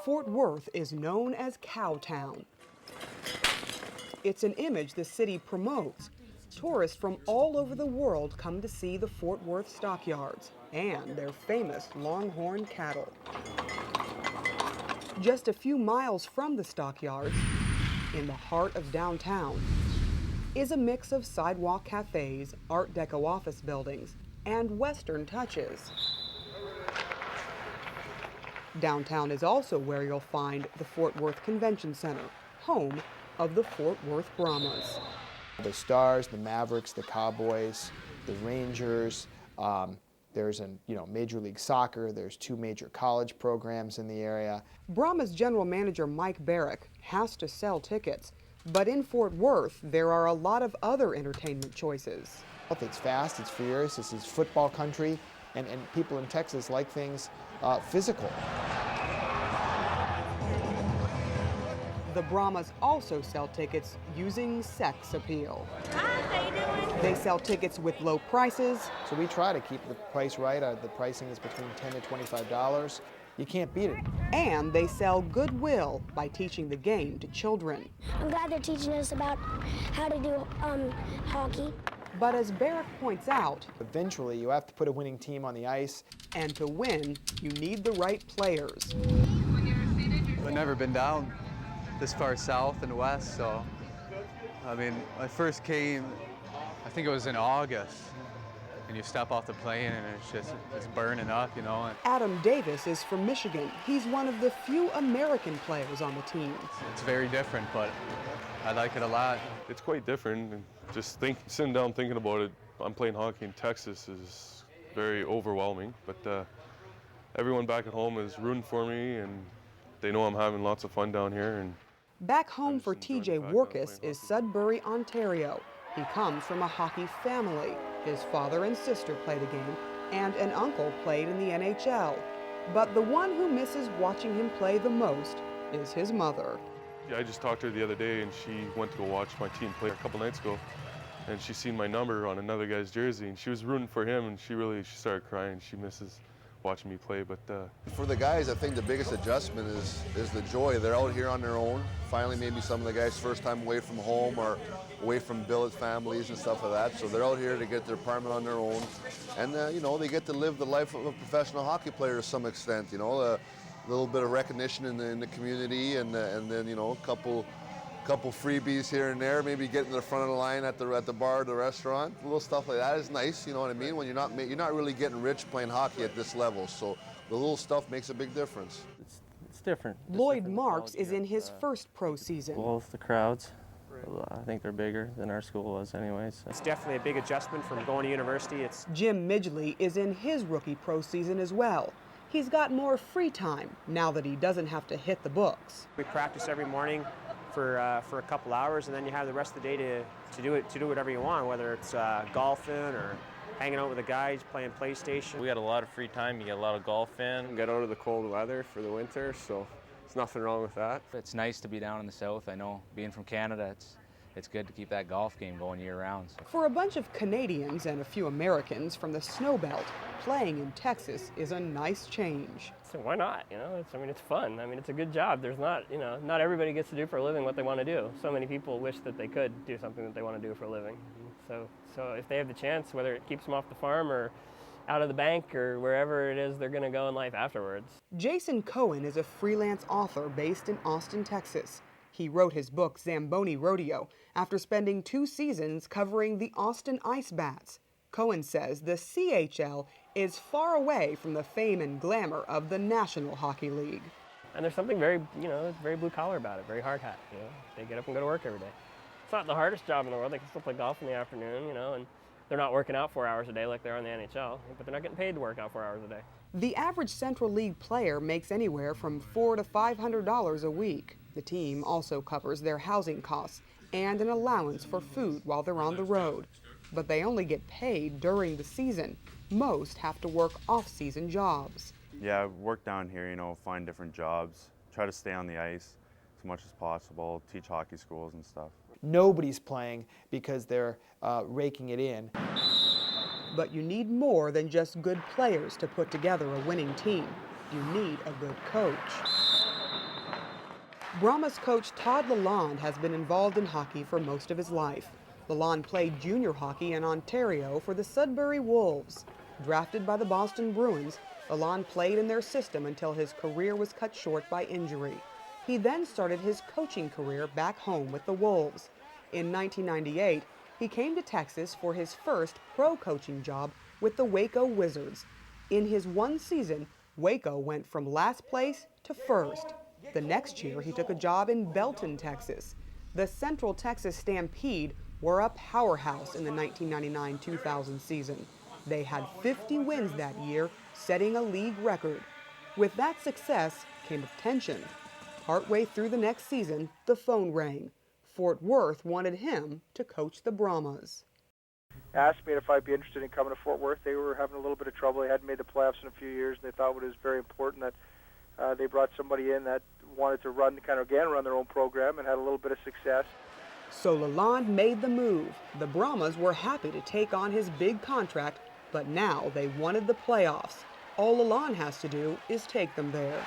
Fort Worth is known as Cowtown. It's an image the city promotes. Tourists from all over the world come to see the Fort Worth stockyards and their famous longhorn cattle. Just a few miles from the stockyards, in the heart of downtown, is a mix of sidewalk cafes, Art Deco office buildings, and Western touches. Downtown is also where you'll find the Fort Worth Convention Center, home of the Fort Worth Brahmas. The Stars, the Mavericks, the Cowboys, the Rangers, there's Major League Soccer, there's 2 major college programs in the area. Brahmas general manager Mike Barrick has to sell tickets, but in Fort Worth there are a lot of other entertainment choices. It's fast, it's furious, this is football country, and people in Texas like things physical. The Brahmas also sell tickets using sex appeal. Hi, how you doing? They sell tickets with low prices. So we try to keep the price right. The pricing is between $10 to $25. You can't beat it. And they sell goodwill by teaching the game to children. I'm glad they're teaching us about how to do hockey. But as Barrick points out, eventually you have to put a winning team on the ice. And to win, you need the right players. I've never been down this far south and west, so I mean, I first came, I think it was in August, and you step off the plane and it's burning up, you know. Adam Davis is from Michigan. He's one of the few American players on the team. It's very different, but I like it a lot. It's quite different, and just sitting down thinking about it, I'm playing hockey in Texas is very overwhelming, but everyone back at home is rooting for me, and they know I'm having lots of fun down here. And back home for TJ Warkus is Sudbury, Ontario. He comes from a hockey family. His father and sister play the game, and an uncle played in the NHL. But the one who misses watching him play the most is his mother. Yeah, I just talked to her the other day, and she went to go watch my team play a couple nights ago, and she seen my number on another guy's jersey, and she was rooting for him, and she started crying. She misses watching me play. But for the guys, I think the biggest adjustment is the joy. They're out here on their own. Finally, maybe some of the guys first time away from home or away from billet families and stuff like that. So they're out here to get their apartment on their own, and they get to live the life of a professional hockey player to some extent. A little bit of recognition in the community, and then a couple freebies here and there, maybe getting to the front of the line at the bar or the restaurant. Little stuff like that is nice, you know what I mean? When you're not really getting rich playing hockey at this level, so the little stuff makes a big difference. It's different. Lloyd Marks is in his first pro season. Well, the crowds, I think they're bigger than our school was anyway. So. It's definitely a big adjustment from going to university. Jim Midgley is in his rookie pro season as well. He's got more free time now that he doesn't have to hit the books. We practice every morning for a couple hours, and then you have the rest of the day to do whatever you want, whether it's golfing or hanging out with the guys, playing PlayStation. We got a lot of free time. You get a lot of golf in. Get out of the cold weather for the winter, so there's nothing wrong with that. It's nice to be down in the south. I know being from Canada, it's good to keep that golf game going year-round. So. For a bunch of Canadians and a few Americans from the snow belt, playing in Texas is a nice change. So why not? It's fun. It's a good job. There's not everybody gets to do for a living what they want to do. So many people wish that they could do something that they want to do for a living. So if they have the chance, whether it keeps them off the farm or out of the bank or wherever it is they're going to go in life afterwards. Jason Cohen is a freelance author based in Austin, Texas. He wrote his book, Zamboni Rodeo, after spending 2 seasons covering the Austin Ice Bats. Cohen says the CHL is far away from the fame and glamour of the National Hockey League. And there's something very blue collar about it, very hard hat. They get up and go to work every day. It's not the hardest job in the world. They can still play golf in the afternoon, and they're not working out 4 hours a day like they are in the NHL, but they're not getting paid to work out 4 hours a day. The average Central League player makes anywhere from $400 to $500 a week. The team also covers their housing costs and an allowance for food while they're on the road. But they only get paid during the season. Most have to work off-season jobs. Yeah, work down here, find different jobs, try to stay on the ice as much as possible, teach hockey schools and stuff. Nobody's playing because they're raking it in. But you need more than just good players to put together a winning team. You need a good coach. Brahmas coach Todd Lalonde has been involved in hockey for most of his life. Lalonde played junior hockey in Ontario for the Sudbury Wolves. Drafted by the Boston Bruins, Lalonde played in their system until his career was cut short by injury. He then started his coaching career back home with the Wolves. In 1998, he came to Texas for his first pro coaching job with the Waco Wizards. In his one season, Waco went from last place to first. The next year, he took a job in Belton, Texas. The Central Texas Stampede were a powerhouse in the 1999-2000 season. They had 50 wins that year, setting a league record. With that success came tension. Partway through the next season, the phone rang. Fort Worth wanted him to coach the Brahmas. Asked me if I'd be interested in coming to Fort Worth. They were having a little bit of trouble. They hadn't made the playoffs in a few years, and they thought it was very important that they brought somebody in that wanted to run their own program and had a little bit of success. So Lalonde made the move. The Brahmas were happy to take on his big contract, but now they wanted the playoffs. All Lalonde has to do is take them there.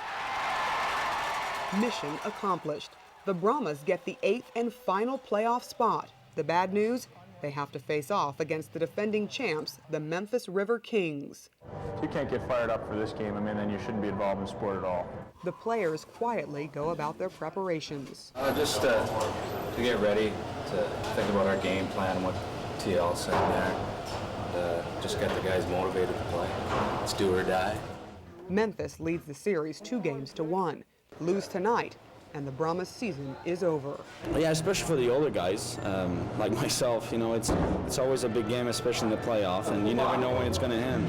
Mission accomplished. The Brahmas get the 8th and final playoff spot. The bad news? They have to face off against the defending champs, the Memphis River Kings. If you can't get fired up for this game, then you shouldn't be involved in sport at all. The players quietly go about their preparations. Just to get ready, to think about our game plan and what TL said there. Just get the guys motivated to play. It's do or die. Memphis leads the series 2-1. Lose tonight, and the Brahmas season is over. Yeah, especially for the older guys, like myself, it's always a big game, especially in the playoff, and you never know when it's going to end.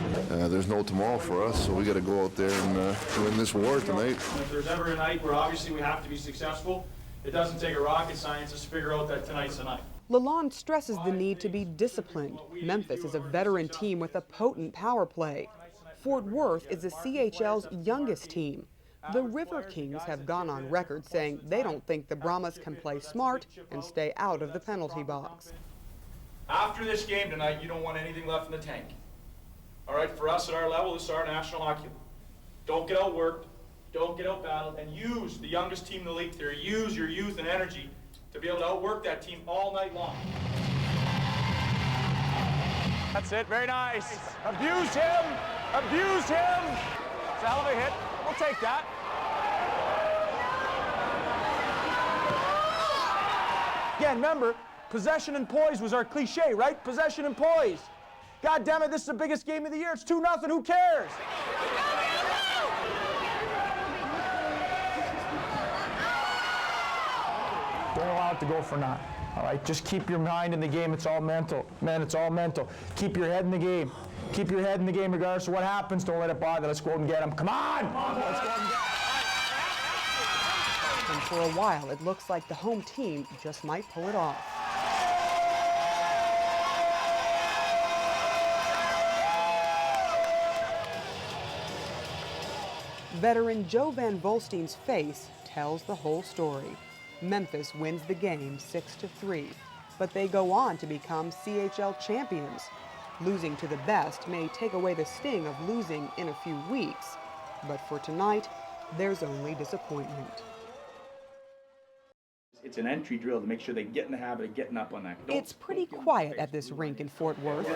There's no tomorrow for us, so we got to go out there and win this war tonight. If there's ever a night where obviously we have to be successful, it doesn't take a rocket scientist to figure out that tonight's the night. Lalonde stresses the need to be disciplined. Memphis is a veteran team with a potent power play. Fort Worth is the CHL's youngest team. The River Kings have gone on record saying they don't think the Brahmas can play smart and stay out of the penalty box. After this game tonight, you don't want anything left in the tank. All right, for us at our level, this is our National Hockey League. Don't get outworked, don't get outbattled, and use the youngest team in the league there. Use your youth and energy to be able to outwork that team all night long. That's it, very nice. Abuse him, abuse him. It's a hell of a hit, we'll take that. Again, remember, possession and poise was our cliche, right? Possession and poise. God damn it, this is the biggest game of the year. It's 2-0, who cares? Don't allow it to go for naught, all right? Just keep your mind in the game. It's all mental. Man, it's all mental. Keep your head in the game. Keep your head in the game regardless of what happens. Don't let it bother. Let's go out and get them. Come on! Let's go out and get them. And for a while, it looks like the home team just might pull it off. Veteran Joe Van Volstein's face tells the whole story. Memphis wins the game 6-3, but they go on to become CHL champions. Losing to the best may take away the sting of losing in a few weeks, but for tonight, there's only disappointment. It's an entry drill to make sure they get in the habit of getting up on that. It's pretty quiet at this rink in Fort Worth.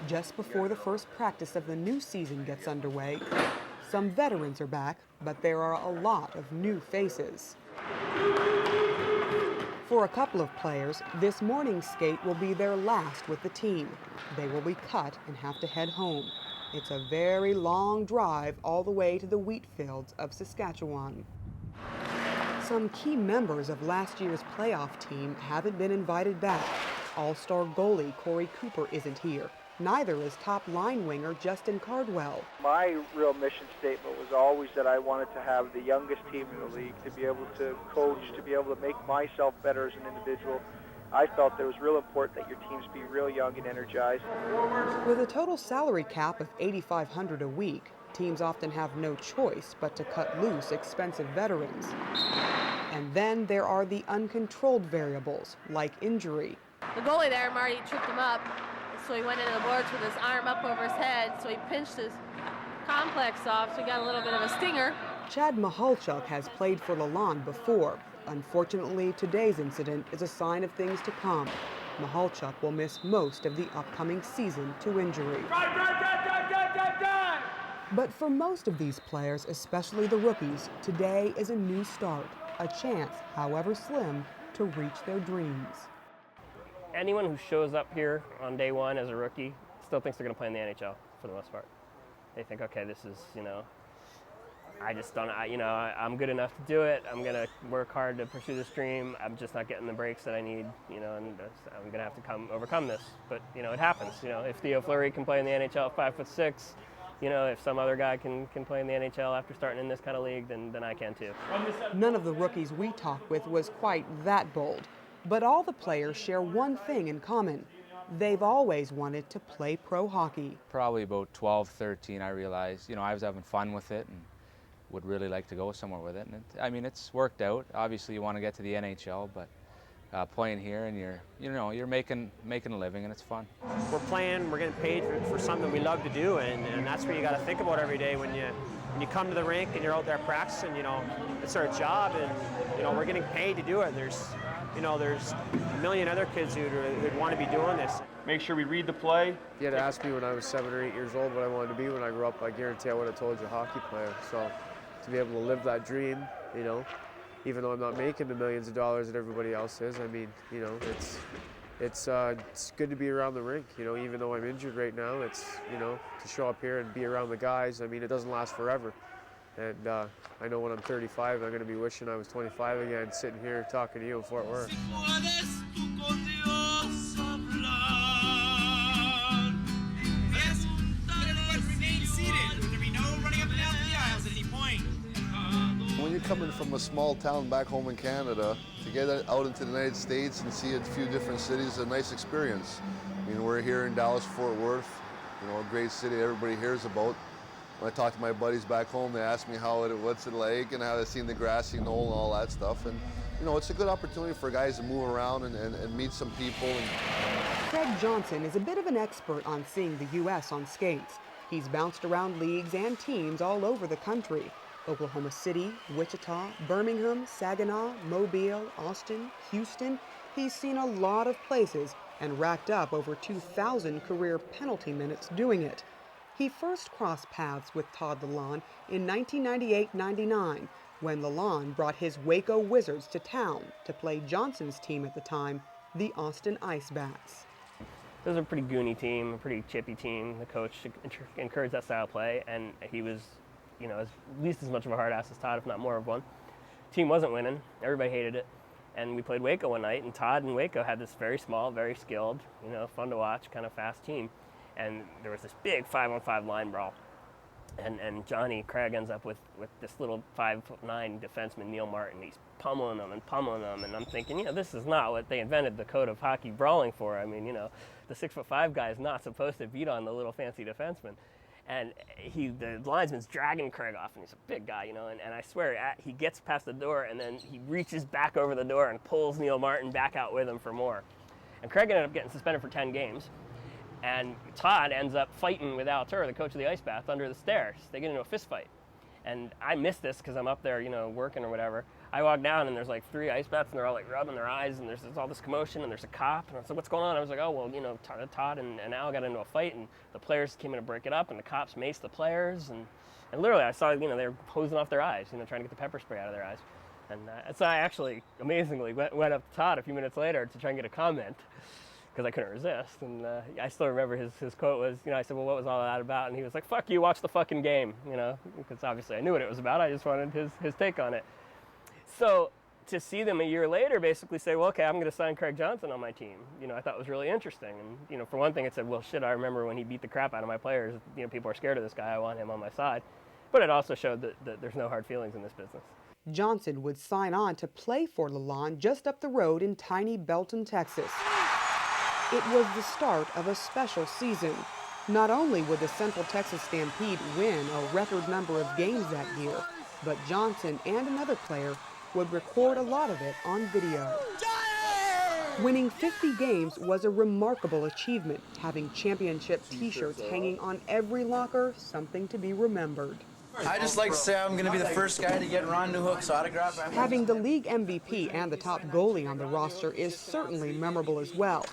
Just before the first practice of the new season gets underway, some veterans are back, but there are a lot of new faces. For a couple of players, this morning's skate will be their last with the team. They will be cut and have to head home. It's a very long drive all the way to the wheat fields of Saskatchewan. Some key members of last year's playoff team haven't been invited back. All-star goalie Corey Cooper isn't here. Neither is top line winger Justin Cardwell. My real mission statement was always that I wanted to have the youngest team in the league, to be able to coach, to be able to make myself better as an individual. I felt that it was real important that your teams be real young and energized. With a total salary cap of $8,500 a week, teams often have no choice but to cut loose expensive veterans. And then there are the uncontrolled variables, like injury. The goalie there, Marty, tripped him up, so he went into the boards with his arm up over his head, so he pinched his complex off, so he got a little bit of a stinger. Chad Mahalchuk has played for Lon before. Unfortunately, today's incident is a sign of things to come. Mahalchuk will miss most of the upcoming season to injury. But for most of these players, especially the rookies, today is a new start, a chance, however slim, to reach their dreams. Anyone who shows up here on day one as a rookie still thinks they're going to play in the NHL for the most part. They think, okay, this is, I just don't, I'm good enough to do it. I'm going to work hard to pursue this dream. I'm just not getting the breaks that I need, and I'm going to have to overcome this. But, it happens. If Theo Fleury can play in the NHL at 5'6", if some other guy can play in the NHL after starting in this kind of league, then I can too. None of the rookies we talked with was quite that bold. But all the players share one thing in common. They've always wanted to play pro hockey. Probably about 12, 13, I realized, I was having fun with it and would really like to go somewhere with it. And it's worked out. Obviously, you want to get to the NHL, but playing here and you're making a living and it's fun. We're playing, we're getting paid for something we love to do, and that's what you got to think about every day when you come to the rink and you're out there practicing. It's our job, and we're getting paid to do it. There's a million other kids who'd want to be doing this. Make sure we read the play. If you had asked me when I was 7 or 8 years old what I wanted to be when I grew up, I guarantee I would have told you a hockey player. So to be able to live that dream, even though I'm not making the millions of dollars that everybody else is, it's good to be around the rink. Even though I'm injured right now, it's to show up here and be around the guys. It doesn't last forever. And I know when I'm 35, I'm going to be wishing I was 25 again, sitting here talking to you in Fort Worth. When you're coming from a small town back home in Canada, to get out into the United States and see a few different cities is a nice experience. We're here in Dallas, Fort Worth, a great city everybody hears about. When I talk to my buddies back home, they ask me what's it like and how they've seen the grassy knoll and all that stuff. And it's a good opportunity for guys to move around and meet some people. Craig Johnson is a bit of an expert on seeing the U.S. on skates. He's bounced around leagues and teams all over the country. Oklahoma City, Wichita, Birmingham, Saginaw, Mobile, Austin, Houston. He's seen a lot of places and racked up over 2,000 career penalty minutes doing it. He first crossed paths with Todd Lon in 1998-99 when Lon brought his Waco Wizards to town to play Johnson's team at the time, the Austin Ice Bats. It was a pretty goony team, a pretty chippy team. The coach encouraged that style of play, and he was, at least as much of a hard ass as Todd, if not more of one. Team wasn't winning. Everybody hated it. And we played Waco one night, and Todd and Waco had this very small, very skilled, fun to watch, kind of fast team. And there was this big 5-on-5 line brawl. And Johnny Craig ends up with this little 5'9" defenseman, Neil Martin. He's pummeling them. And I'm thinking, this is not what they invented the code of hockey brawling for. The 6'5" guy is not supposed to beat on the little fancy defenseman. And the linesman's dragging Craig off, and he's a big guy, and I swear, he gets past the door, and then he reaches back over the door and pulls Neil Martin back out with him for more. And Craig ended up getting suspended for 10 games. And Todd ends up fighting with Al Tur, the coach of the Ice Bath, under the stairs. They get into a fist fight. And I missed this because I'm up there, working or whatever. I walk down and there's like 3 ice bats and they're all like rubbing their eyes and there's all this commotion and there's a cop. And I was like, what's going on? I was like, oh, well, Todd and Al got into a fight and the players came in to break it up and the cops maced the players. And literally I saw, they were hosing off their eyes, trying to get the pepper spray out of their eyes. And so I actually, amazingly, went up to Todd a few minutes later to try and get a comment, because I couldn't resist. And I still remember his quote was, I said, well, what was all that about? And he was like, fuck you, watch the fucking game, because obviously I knew what it was about. I just wanted his take on it. So to see them a year later basically say, well, okay, I'm going to sign Craig Johnson on my team, I thought was really interesting. And, for one thing, it said, well, shit, I remember when he beat the crap out of my players. People are scared of this guy. I want him on my side. But it also showed that there's no hard feelings in this business. Johnson would sign on to play for Lon just up the road in tiny Belton, Texas. It was the start of a special season. Not only would the Central Texas Stampede win a record number of games that year, but Johnson and another player would record a lot of it on video. Winning 50 games was a remarkable achievement, having championship t-shirts hanging on every locker, something to be remembered. I just like to say I'm going to be the first guy to get Ron Newhook's autograph. Having the league MVP and the top goalie on the roster is certainly memorable as well.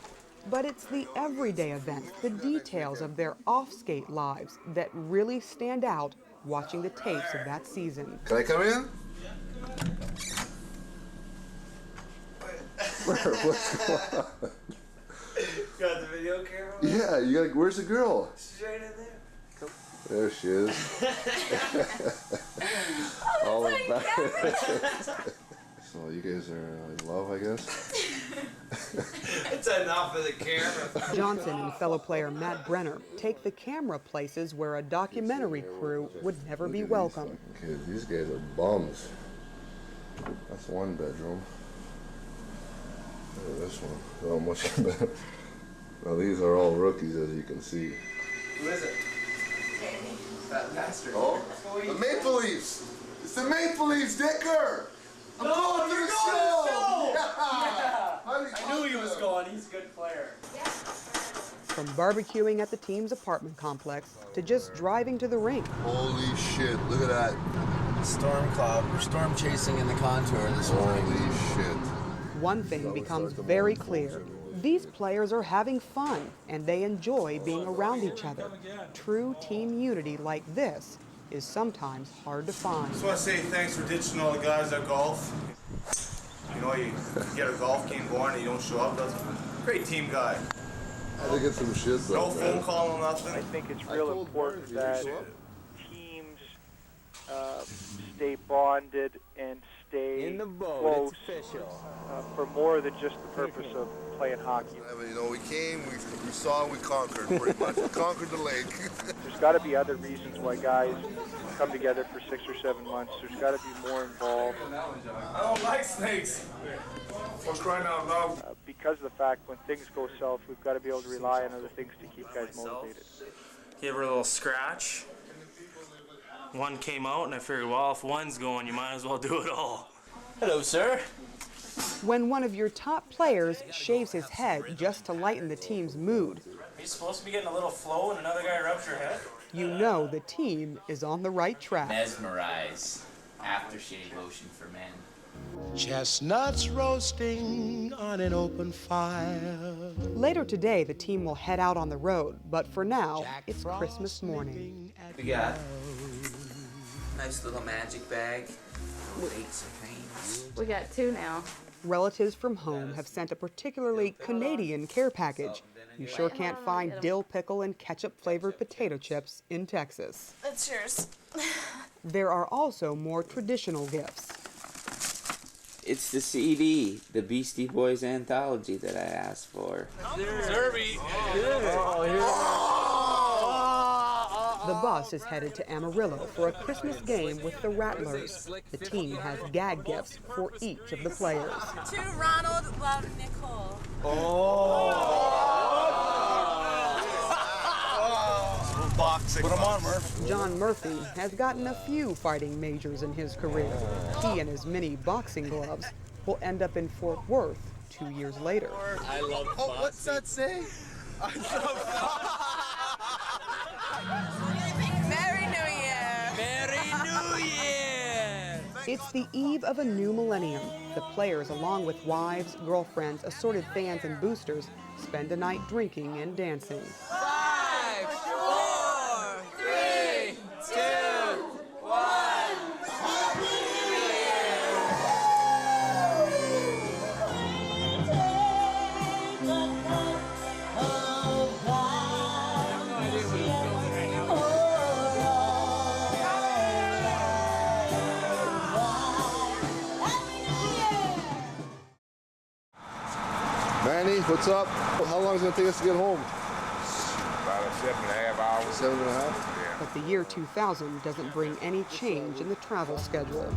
But it's the everyday events, the details of their off-skate lives that really stand out watching the tapes of that season. Can I come in? What's going on? Got the video camera? Yeah, you gotta. Where's the girl? She's right in there. Come. There she is. All about it. So you guys are in love, I guess? It's enough of the camera. Johnson and fellow player Matt Brenner take the camera places where a documentary crew would never be welcome. Kids, these guys are bums. That's one bedroom. Look at this one. Not much better. Now these are all rookies, as you can see. Who is it? Danny. That bastard. Oh, the Maple Leafs. It's the Maple Leafs, Dicker. I'm going to the show. Yeah. I knew he was going. He's a good player. From barbecuing at the team's apartment complex to just driving to the rink. Holy shit, look at that. Storm cloud. We're storm chasing in the contour this morning. Holy shit. One thing becomes very clear. These players are having fun, and they enjoy being around each other. True team unity like this is sometimes hard to find. Just want to say thanks for ditching all the guys at golf. You know, you get a golf game going and you don't show up. That's a great team guy. I think it's some shit though. No phone call, no nothing. I think it's real important that teams stay bonded and stay close for more than just the purpose of playing hockey. You know, we came, we saw, we conquered pretty much. We conquered the lake. There's got to be other reasons why guys come together for 6 or 7 months. There's got to be more involved. I don't like snakes. What's crying out loud? Because of the fact when things go south, we've got to be able to rely on other things to keep guys motivated. Give her a little scratch. One came out, and I figured, well, if one's going, you might as well do it all. Hello, sir. When one of your top players shaves his head just to lighten the team's mood, Are you supposed to be getting a little flow and another guy rubs your head? you know the team is on the right track. Mesmerize. Aftershave lotion for men. Chestnuts roasting on an open fire. Later today, the team will head out on the road, but for now, it's Christmas morning. We got nice little magic bag. Aches and pains. We got 2 now. Relatives from home have sent a particularly Canadian care package. You sure can't find dill pickle and ketchup-flavored potato chips in Texas. That's yours. There are also more traditional gifts. It's the CD, the Beastie Boys anthology that I asked for. Derby. The bus is headed to Amarillo for a Christmas game with the Rattlers. The team has gag gifts for each of the players. To Ronald, love Nicole. Boxing. Put him on, Murph. John Murphy has gotten a few fighting majors in his career. He and his mini boxing gloves will end up in Fort Worth 2 years later. I love boxing. What's that say? I love Merry New Year! Merry New Year! It's the eve of a new millennium. The players, along with wives, girlfriends, assorted fans, and boosters, spend a night drinking and dancing. 5, 4, 3, 2, 1. Manny, what's up? How long is it going to take us to get home? About 7.5 hours. 7.5? Yeah. But the year 2000 doesn't bring any change in the travel schedule.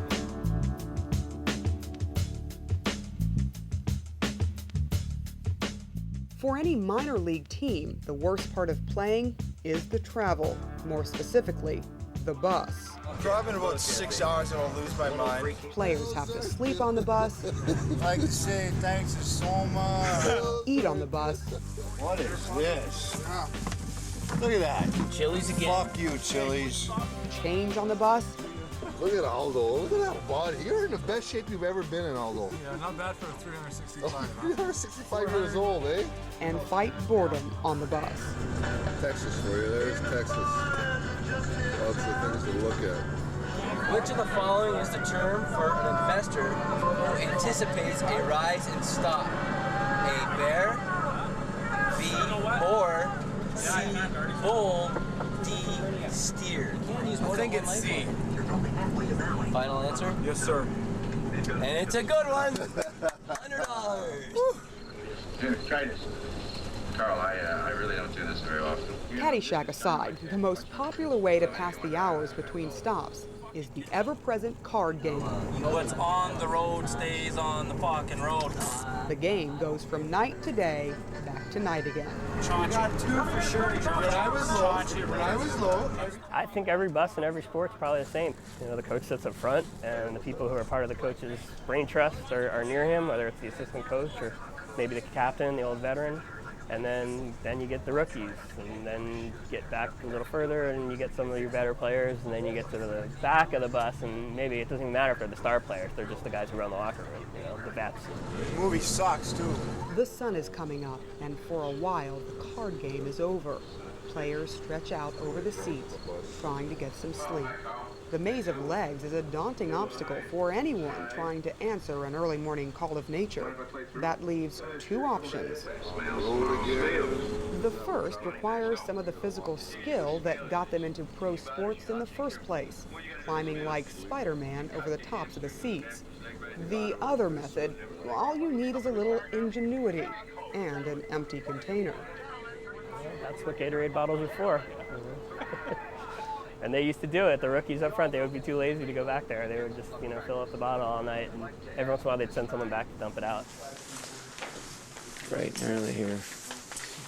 For any minor league team, the worst part of playing is the travel. More specifically, the bus. I'm driving about 6 hours and I'll lose my mind. Players have to sleep on the bus, I'd like to say thanks to so much. eat on the bus, What is this? Look at that. Chili's again. Fuck you, Chili's. Change on the bus? Look at Aldo. Look at that body. You're in the best shape you've ever been in, Aldo. Yeah, not bad for 365. 365 years old, eh? And fight boredom on the bus. Texas for you. There's Texas. Lots of things to look at. Which of the following is the term for an investor who anticipates a rise in stock? A bear, B, boar, C, bull, D, steer. I think it's C. Final answer? Yes, sir. And it's a good one. $100. Here, try this. Carl, I really don't do this very often. Caddyshack aside, the most popular way to pass the hours between stops is the ever-present card game. What's on the road stays on the fucking road. The game goes from night to day, back to night again. Got two for sure. When I was low. I think every bus in every sport's probably the same. You know, the coach sits up front, and the people who are part of the coach's brain trust are near him, whether it's the assistant coach or maybe the captain, the old veteran. And then you get the rookies, and then you get back a little further, and you get some of your better players, and then you get to the back of the bus, and maybe it doesn't even matter if they're the star players, they're just the guys who run the locker room, you know, the vets. The movie sucks, too. The sun is coming up, and for a while, the card game is over. Players stretch out over the seats, trying to get some sleep. The maze of legs is a daunting obstacle for anyone trying to answer an early morning call of nature. That leaves two options. The first requires some of the physical skill that got them into pro sports in the first place, climbing like Spider-Man over the tops of the seats. The other method, all you need is a little ingenuity and an empty container. Well, that's what Gatorade bottles are for. And they used to do it. The rookies up front, they would be too lazy to go back there. They would just, you know, fill up the bottle all night, and every once in a while they'd send someone back to dump it out. Bright and early here.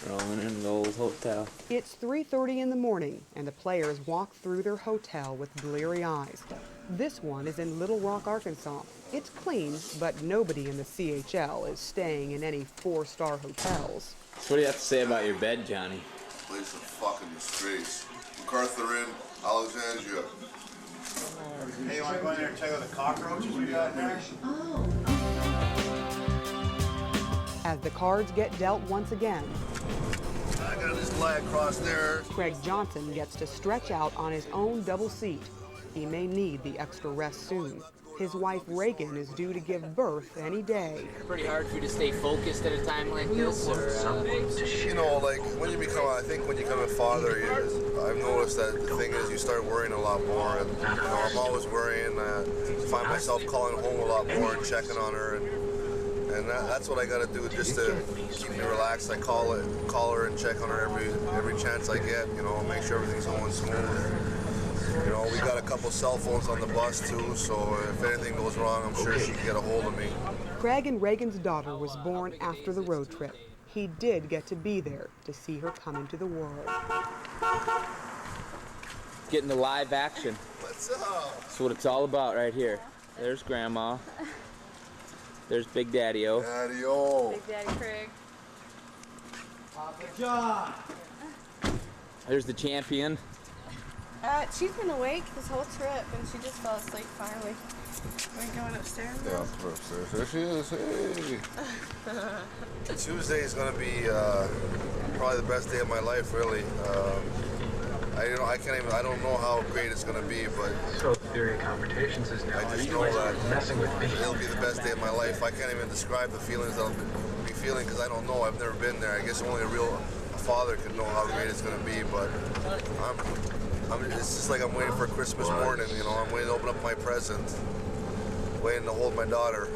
Rolling into the old hotel. It's 3:30 in the morning, and the players walk through their hotel with bleary eyes. This one is in Little Rock, Arkansas. It's clean, but nobody in the CHL is staying in any 4-star hotels. So what do you have to say about your bed, Johnny? Place is fucking disgrace. MacArthur Inn, Alexandria. Hey, you want to go in there and check out the cockroaches we got in there? As the cards get dealt once again, I got this lag across there. Craig Johnson gets to stretch out on his own double seat. He may need the extra rest soon. His wife Reagan is due to give birth any day. Pretty hard for you to stay focused at a time like this, or you know, like when you become a father, I've noticed that the thing is you start worrying a lot more. And, you know, I'm always worrying. Find myself calling home a lot more and checking on her, and that's what I got to do just to keep me relaxed. I call her and check on her every chance I get. You know, make sure everything's going smooth. You know, we got a couple cell phones on the bus too, so if anything goes wrong, I'm sure she can get a hold of me. Craig and Reagan's daughter was born after the road trip. He did get to be there to see her come into the world. Getting the live action. What's up? That's what it's all about right here. There's Grandma. There's Big Daddy-O. Daddy-O. Big Daddy Craig. Papa John. There's the champion. She's been awake this whole trip, and she just fell asleep finally. We're going upstairs now? Yeah, I'll put her upstairs. There she is. Hey. Tuesday is going to be probably the best day of my life, really. I don't know how great it's going to be, but So the theory of confrontations is now, I just know that it'll be the best day of my life. I can't even describe the feelings that I'll be feeling because I don't know. I've never been there. I guess only a father can know how great it's going to be, but it's just like I'm waiting for Christmas morning, you know. I'm waiting to open up my present, waiting to hold my daughter.